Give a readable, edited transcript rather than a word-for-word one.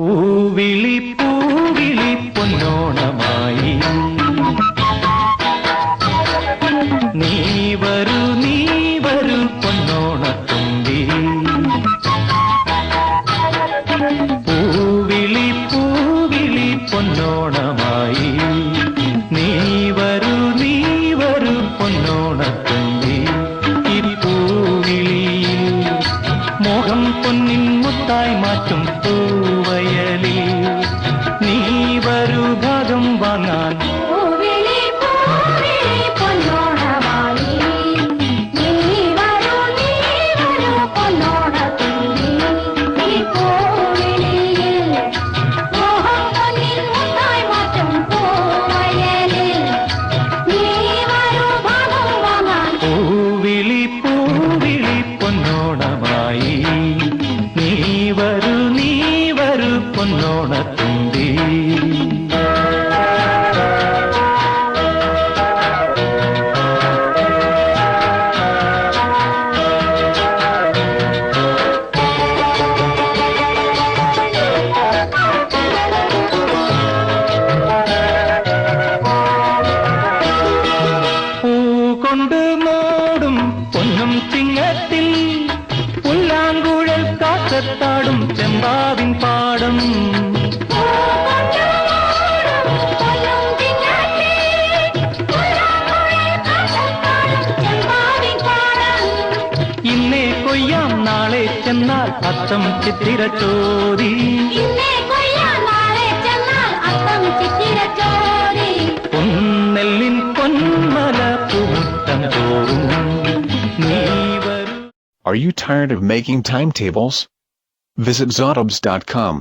പൂവിളി പൂവിളി പൊന്നോണമായി നീ വരൂ പൊന്നോണത്തുമ്പി പൂവിളി പൂവിളി പൊന്നോണമായി നീ വരൂ പൊന്നോണത്തുമ്പി ഈ പൂവിളിയിൽ മോഹം പൊന്നിൻ മുത്തായി മാറ്റും പൂവയലിൽ നീ വരൂ ഭാഗം വാങ്ങാൻ നീ വരൂ പൊന്നോണത്തുമ്പി പൂ കൊണ്ട് മോടും പൊന്നും ചിങ്ങത്തിൽ പുല്ലാങ്കുഴൽ കാക്കത്താടും ചെമ്പാവിൻ പാടം ഇന്നേ കൊയ്യാം നാളെ ചെന്നാൽ അത്തം ചിത്തിര ചോരി പൊന്നെല്ലിൻ പൊന്മല പൂമുട്ടം തോറും നീ വരൂ. Are you tired of making timetables? Visit Zotobs.com.